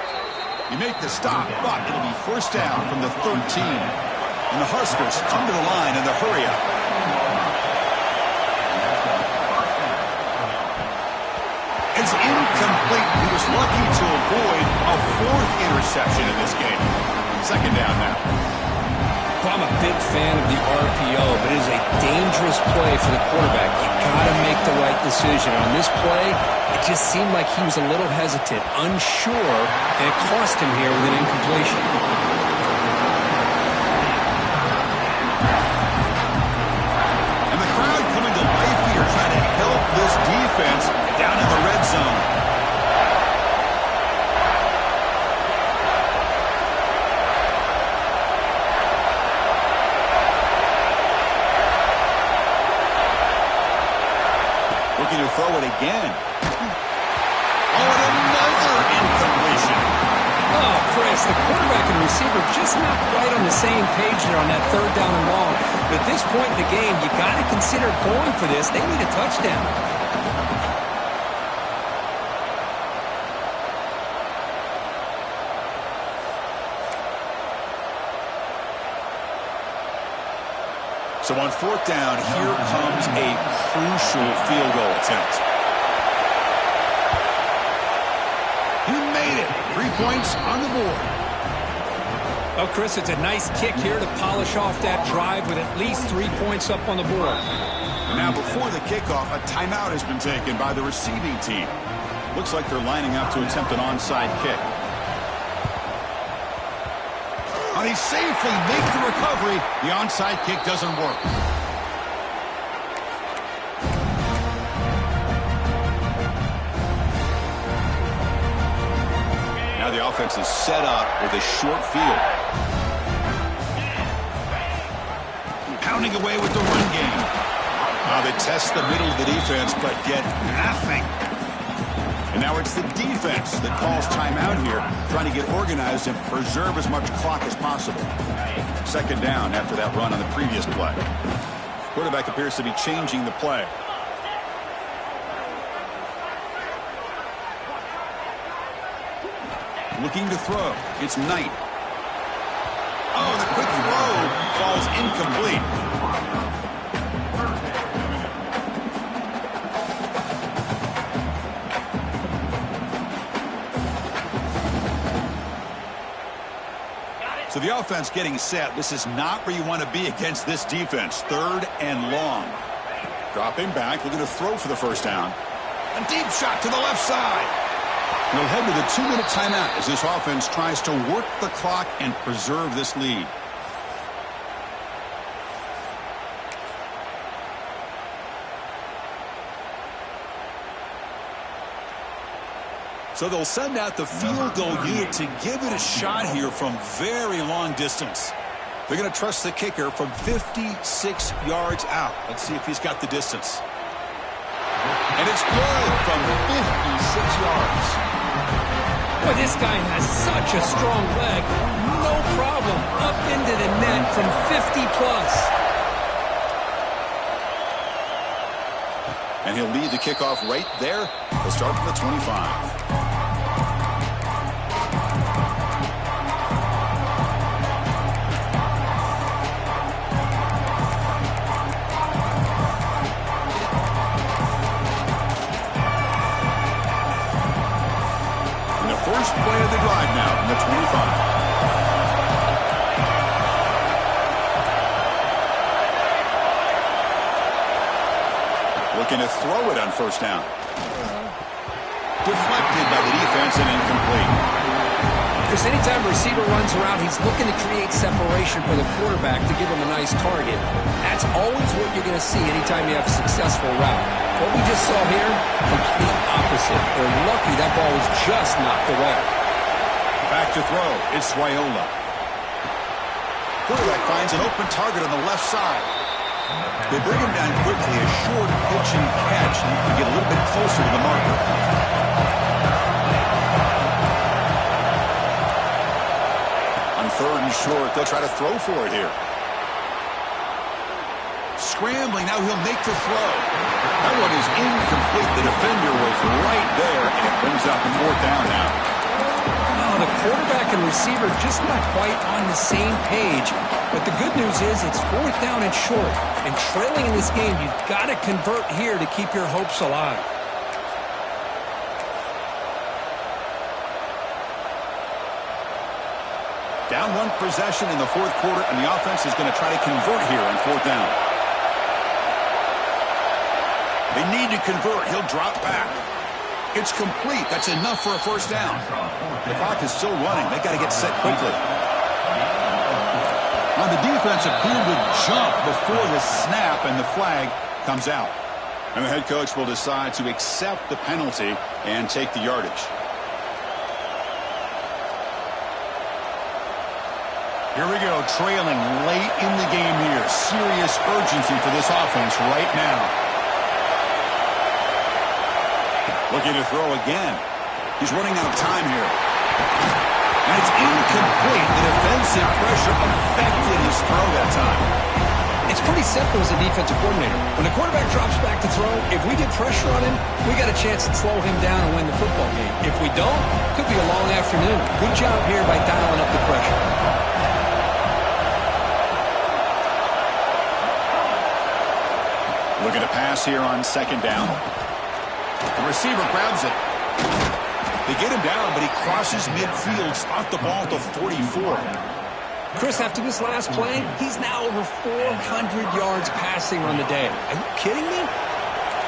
You make the stop, but it'll be 1st down from the 13. And the Huskers come to the line in the hurry up. It's incomplete. He was lucky to avoid a 4th interception in this game. 2nd down now. I'm a big fan of the RPO, but it is a dangerous play for the quarterback. You got to make the right decision. On this play, it just seemed like he was a little hesitant, unsure, and it cost him here with an incompletion. And the crowd coming to life here, trying to help this defense down in the red zone. Looking to throw it again. Oh, and another incompletion. Oh, Chris, the quarterback and receiver just not quite on the same page there on that third down and long. But at this point in the game, you got to consider going for this. They need a touchdown. So on fourth down, here comes a crucial field goal attempt. He made it. 3 points on the board. Oh, Chris, it's a nice kick here to polish off that drive with at least 3 points up on the board. Now, before the kickoff, a timeout has been taken by the receiving team. Looks like they're lining up to attempt an onside kick. And he safely makes the recovery. The onside kick doesn't work. Now the offense is set up with a short field. Pounding away with the run game. They test the middle of the defense, but get Nothing. And now it's the defense that calls timeout here, trying to get organized and preserve as much clock as possible. Second down after that run on the previous play. Quarterback appears to be changing the play. Looking to throw. It's Knight. Oh, the quick throw falls incomplete. So the offense getting set. This is not where you want to be against this defense. Third and long. Dropping back, looking to throw for the first down. A deep shot to the left side. We'll head to the 2-minute timeout as this offense tries to work the clock and preserve this lead. So they'll send out the field goal unit to give it a shot here from very long distance. They're going to trust the kicker from 56 yards out. Let's see if he's got the distance. And it's good from 56 yards. Boy, this guy has such a strong leg. No problem. Up into the net from 50-plus. And he'll lead the kickoff right there. He'll start from the 25. First play of the drive now from the 25. Looking to throw it on first down. Deflected by the defense and incomplete. Because anytime a receiver runs around, he's looking to create separation for the quarterback to give him a nice target. That's always what you're going to see anytime you have a successful route. What we just saw here, complete opposite. They're lucky that ball was just knocked away. Back to throw. It's Raiola. Quarterback finds an open target on the left side. They bring him down quickly. A short pitch and catch to get a little bit closer to the marker. On third and short, they'll try to throw for it here. Scrambling, now he'll make the throw. That one is incomplete. The defender was right there, and it brings up a fourth down now. Oh, the quarterback and receiver just not quite on the same page. But the good news is it's fourth down and short. And trailing in this game, you've got to convert here to keep your hopes alive. Down one possession in the fourth quarter, and the offense is going to try to convert here on fourth down. They need to convert. He'll drop back. It's complete. That's enough for a first down. The clock is still running. They got to get set quickly. Now the defense appeared to jump before the snap, and the flag comes out. And the head coach will decide to accept the penalty and take the yardage. Here we go, trailing late in the game here. Serious urgency for this offense right now. Looking to throw again. He's running out of time here. And it's incomplete. The defensive pressure affected his throw that time. It's pretty simple as a defensive coordinator. When the quarterback drops back to throw, if we get pressure on him, we got a chance to slow him down and win the football game. If we don't, it could be a long afternoon. Good job here by dialing up the pressure. Looking to pass here on second down. The receiver grabs it. They get him down, but he crosses midfield, stopped the ball at the 44. Chris, after this last play, he's now over 400 yards passing on the day. Are you kidding me?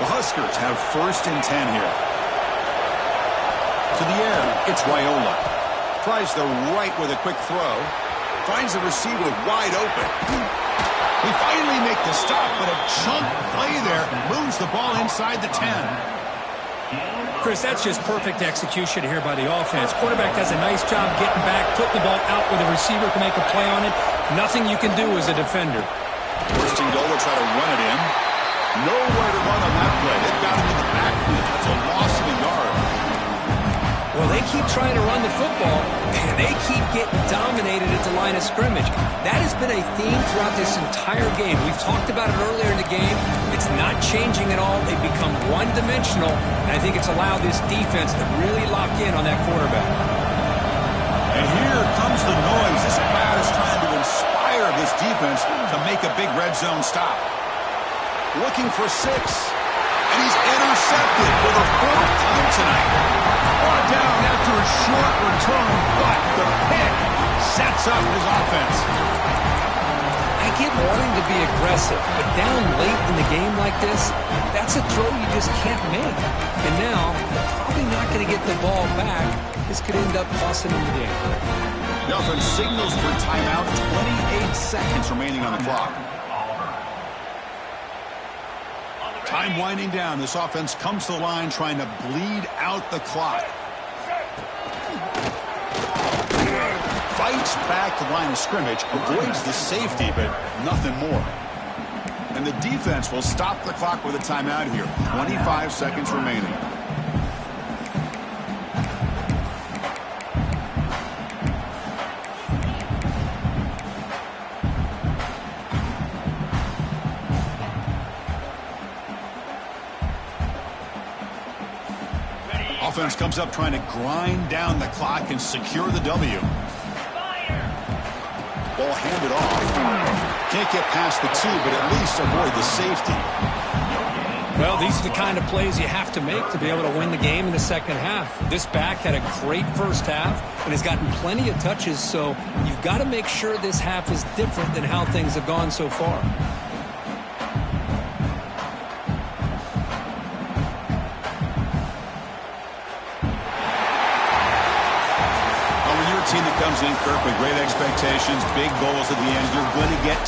The Huskers have first and 10 here. To the air, it's Raiola. Tries the right with a quick throw. Finds the receiver wide open. We finally make the stop, but a chunk play there moves the ball inside the 10. Chris, that's just perfect execution here by the offense. Quarterback does a nice job getting back, putting the ball out where the receiver can make a play on it. Nothing you can do as a defender. First and goal, will try to run it in. Nowhere to run on that play. They've got him in the backfield. That's a loss of a yard. Well, they keep trying to run the football, and they keep getting dominated at the line of scrimmage. That has been a theme throughout this entire game. We've talked about it earlier in the game. It's not changing at all. They've become one-dimensional, and I think it's allowed this defense to really lock in on that quarterback. And here comes the noise. This crowd is trying to inspire this defense to make a big red zone stop. Looking for 6. And he's intercepted for the 4th time tonight. Brought down after a short return, but the pick sets up his offense. I get wanting to be aggressive, but down late in the game like this, that's a throw you just can't make. And now, probably not going to get the ball back. This could end up costing him the game. The offense signals for timeout. 28 seconds remaining on the clock. Time winding down. This offense comes to the line trying to bleed out the clock. Fights back to the line of scrimmage, avoids the safety, but nothing more. And the defense will stop the clock with a timeout here. 25 seconds remaining. Offense comes up trying to grind down the clock and secure the W. Ball handed off. Can't get past the 2, but at least avoid the safety. Well, these are the kind of plays you have to make to be able to win the game in the second half. This back had a great first half and has gotten plenty of touches, so you've got to make sure this half is different than how things have gone so far. Team that comes in, Kirk, with great expectations, big goals at the end. You're going to get